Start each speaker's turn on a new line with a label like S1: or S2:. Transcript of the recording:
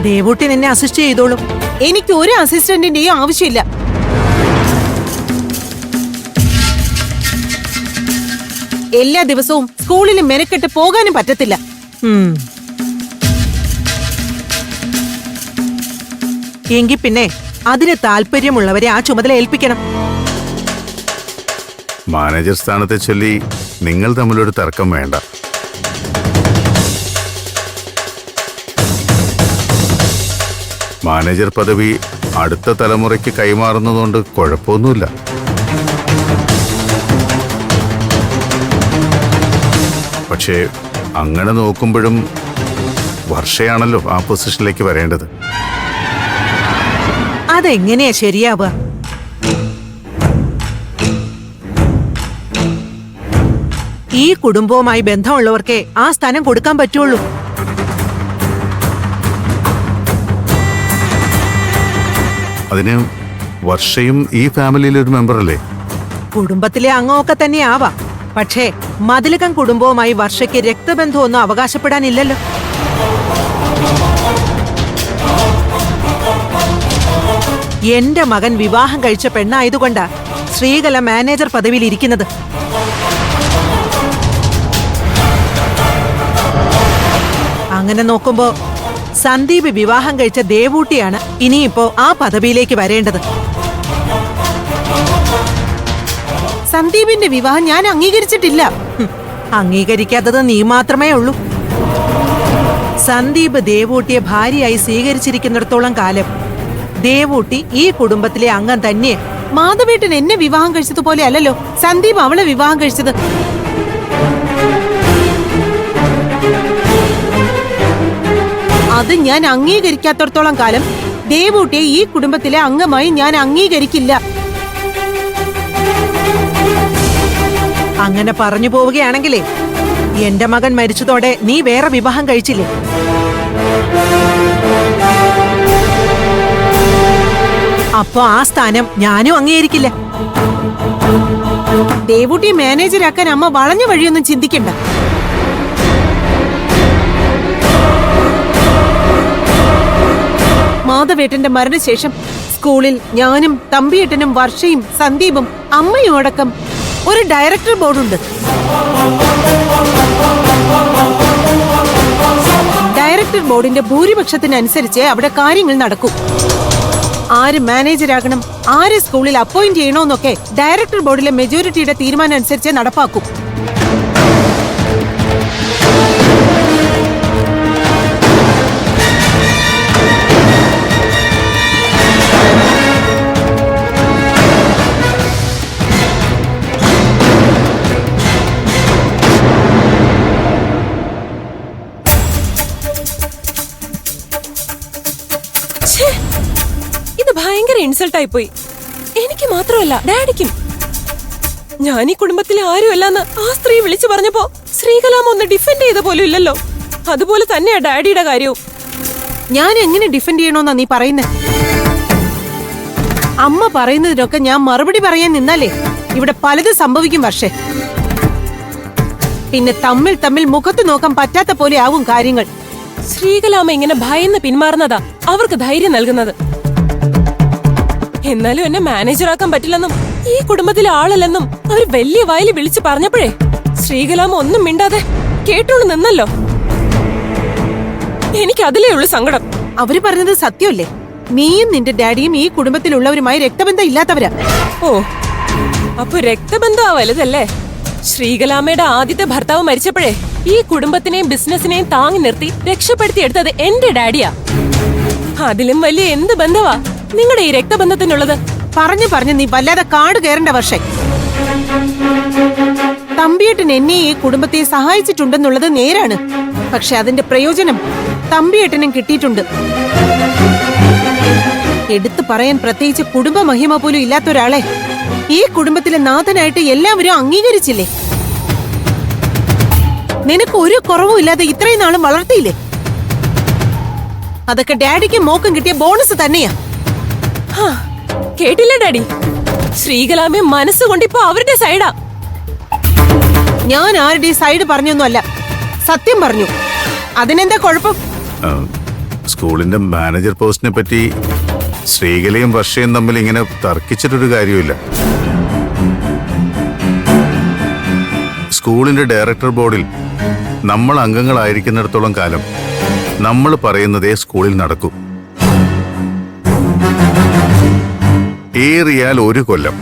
S1: ദേവൂട്ടി നിന്നെ അസിസ്റ്റ് ചെയ്തോളും.
S2: എനിക്ക് ഒരു അസിസ്റ്റന്റിന്റെയും ആവശ്യമില്ല. എല്ലാ ദിവസവും സ്കൂളിൽ മെനക്കെട്ട് പോകാനും പറ്റത്തില്ല.
S1: എങ്കിൽ പിന്നെ അതിന് താല്പര്യമുള്ളവരെ ആ ചുമതല ഏൽപ്പിക്കണം.
S3: മാനേജർ സ്ഥാനത്തെ ചൊല്ലി നിങ്ങൾ തമ്മിലൊരു തർക്കം വേണ്ട. മാനേജർ പദവി അടുത്ത തലമുറയ്ക്ക് കൈമാറുന്നതുകൊണ്ട് കുഴപ്പമൊന്നുമില്ല. പക്ഷേ അങ്ങനെ നോക്കുമ്പോഴും വർഷയാണല്ലോ ആ പൊസിഷനിലേക്ക് വരേണ്ടത്.
S1: അതെങ്ങനെയാ ശരിയാവുക? ഈ കുടുംബവുമായി ബന്ധമുള്ളവർക്കേ ആ സ്ഥാനം കൊടുക്കാൻ പറ്റുള്ളൂ.
S3: അതിന് വർഷയും ഈ ഫാമിലിയിലെ ഒരു മെമ്പറല്ലേ?
S1: കുടുംബത്തിലെ അംഗമൊക്കെ തന്നെ ആവാം. പക്ഷേ മതിലകം കുടുംബവുമായി വർഷയ്ക്ക് രക്തബന്ധമൊന്നും അവകാശപ്പെടാനില്ലല്ലോ. എന്റെ മകൻ വിവാഹം കഴിച്ച പെണ്ണായതുകൊണ്ടാ ശ്രീകല മാനേജർ പദവിയിൽ ഇരിക്കുന്നത്. അങ്ങനെ നോക്കുമ്പോ സന്ദീപ് വിവാഹം കഴിച്ച ദേവൂട്ടിയാണ് ഇനിയിപ്പോ ആ പദവിയിലേക്ക് വരേണ്ടത്.
S2: സന്ദീപിന്റെ വിവാഹം ഞാൻ അംഗീകരിച്ചിട്ടില്ല.
S1: അംഗീകരിക്കാത്തത് നീ മാത്രമേ ഉള്ളൂ. സന്ദീപ് ദേവൂട്ടിയെ ഭാര്യയായി സ്വീകരിച്ചിരിക്കുന്നിടത്തോളം കാലം ദേവൂട്ടി ഈ കുടുംബത്തിലെ അംഗം തന്നെ.
S2: മാധവേട്ടൻ എന്നെ വിവാഹം കഴിച്ചതുപോലെ അല്ലല്ലോ സന്ദീപ് അവളെ വിവാഹം കഴിച്ചത്. അത് ഞാൻ അംഗീകരിക്കാത്തിടത്തോളം കാലം ദേവൂട്ടിയെ ഈ കുടുംബത്തിലെ അംഗമായി ഞാൻ അംഗീകരിക്കില്ല.
S1: അങ്ങനെ പറഞ്ഞു പോവുകയാണെങ്കിലേ എന്റെ മകൻ മരിച്ചതോടെ നീ വേറെ വിവാഹം കഴിച്ചില്ലേ? അപ്പൊ ആ സ്ഥാനം ഞാനും അംഗീകരിക്കില്ല.
S2: ദേവൂട്ടിയെ മാനേജരാക്കാൻ അമ്മ വളഞ്ഞ വഴിയൊന്നും ചിന്തിക്കണ്ട. മാധവേട്ടന്റെ മരണശേഷം സ്കൂളിൽ ഞാനും തമ്പിയേട്ടനും വർഷയും സന്ദീപും അമ്മയും അടക്കം ഒരു ഡയറക്ടർ ബോർഡുണ്ട്. ഡയറക്ടർ ബോർഡിന്റെ ഭൂരിപക്ഷത്തിനനുസരിച്ച് അവിടെ കാര്യങ്ങൾ നടക്കും. ആര് മാനേജരാകണം, ആര് സ്കൂളിൽ അപ്പോയിന്റ് ചെയ്യണമെന്നൊക്കെ ഡയറക്ടർ ബോർഡിലെ മെജോറിറ്റിയുടെ തീരുമാനം അനുസരിച്ച് നടപ്പാക്കും.
S4: ഇത് ഭയങ്കര ഇൻസൾട്ട് ആയി പോയി. എനിക്ക് മാത്രമല്ല ഡാഡിക്കും. ഞാൻ ഈ കുടുംബത്തിലെ ആരുമല്ലെന്ന് ആ സ്ത്രീ വിളിച്ചു പറഞ്ഞപ്പോ ശ്രീകലാമ ഒന്ന് ഡിഫെൻഡ് ചെയ്ത പോലും ഇല്ലല്ലോ. അതുപോലെ തന്നെയാ ഡാഡിയുടെ കാര്യവും.
S2: ഞാൻ എങ്ങനെ ഡിഫെൻഡ് ചെയ്യണോന്നാ നീ പറയുന്നേ? അമ്മ പറയുന്നതിനൊക്കെ ഞാൻ മറുപടി പറയാൻ നിന്നാലേ ഇവിടെ പലതും സംഭവിക്കും വർഷേ. പിന്നെ തമ്മിൽ മുഖത്ത് നോക്കാൻ പറ്റാത്ത പോലെ ആവും കാര്യങ്ങൾ.
S4: ശ്രീകലാമ ഇങ്ങനെ ഭയന്ന് പിന്മാറുന്നതാ അവർക്ക് ധൈര്യം നൽകുന്നത്. എന്നാലും എന്നെ മാനേജറാക്കാൻ പറ്റില്ലെന്നും ഈ കുടുംബത്തിലെ ആളല്ലെന്നും അവർ വലിയ വായില് വിളിച്ചു പറഞ്ഞപ്പോഴേ ശ്രീകലാമ ഒന്നും മിണ്ടാതെ കേട്ടോണ്ട് നിന്നല്ലോ. എനിക്ക് അതിലേ ഉള്ളു സങ്കടം.
S2: അവര് പറഞ്ഞത് സത്യമല്ലേ? നീയും നിന്റെ ഡാഡിയും ഈ കുടുംബത്തിലുള്ളവരുമായി രക്തബന്ധം ഇല്ലാത്തവരാ.
S4: ഓ, അപ്പൊ രക്തബന്ധം വലുതല്ലേ? ശ്രീകലാമയുടെ ആദ്യത്തെ ഭർത്താവ് മരിച്ചപ്പോഴേ ഈ കുടുംബത്തിനെയും ബിസിനസിനെയും താങ്ങി നിർത്തി രക്ഷപ്പെടുത്തി എടുത്തത് എന്റെ ഡാഡിയാ. അതിലും വലിയ എന്ത് ബന്ധവാ നിങ്ങളുടെ ഈ രക്തബന്ധത്തിനുള്ളത്?
S2: പറഞ്ഞു നീ വല്ലാതെ കാട് കയറേണ്ട വർഷേ. തമ്പിയേട്ടൻ എന്നെ ഈ കുടുംബത്തെ സഹായിച്ചിട്ടുണ്ടെന്നുള്ളത് നേരാണ്. പക്ഷെ അതിന്റെ പ്രയോജനം തമ്പിയേട്ടനും കിട്ടിയിട്ടുണ്ട്. എടുത്തു പറയാൻ പ്രത്യേകിച്ച് കുടുംബ മഹിമ പോലും ഇല്ലാത്ത ഒരാളെ ഈ കുടുംബത്തിലെ നാഥനായിട്ട് എല്ലാവരും അംഗീകരിച്ചില്ലേ? നിനക്ക് ഒരു കുറവും ഇല്ലാതെ ഇത്രയും നാളും വളർത്തിയില്ലേ? അതൊക്കെ ഡാഡിക്കും മോക്കും കിട്ടിയ ബോണസ് തന്നെയാ.
S4: കേട്ടില്ല ഡാഡി? ശ്രീകലാമെ മനസ്സുകൊണ്ടിപ്പോ അവരുടെ സൈഡാ.
S2: ഞാൻ ആരുടെ സൈഡ് പറഞ്ഞൊന്നുമല്ല, സത്യം പറഞ്ഞു. അതിനെന്താ കുഴപ്പം?
S3: സ്കൂളിന്റെ മാനേജർ പോസ്റ്റിനെ പറ്റി ശ്രീകലയും വർഷയും തമ്മിൽ ഇങ്ങനെ തർക്കിച്ചിട്ടൊരു കാര്യമില്ല. സ്കൂളിന്റെ ഡയറക്ടർ ബോർഡിൽ നമ്മൾ അംഗങ്ങളായിരിക്കുന്നിടത്തോളം കാലം നമ്മൾ പറയുന്നതേ സ്കൂളിൽ നടക്കൂ. ഏറിയാൽ 1 കൊല്ലം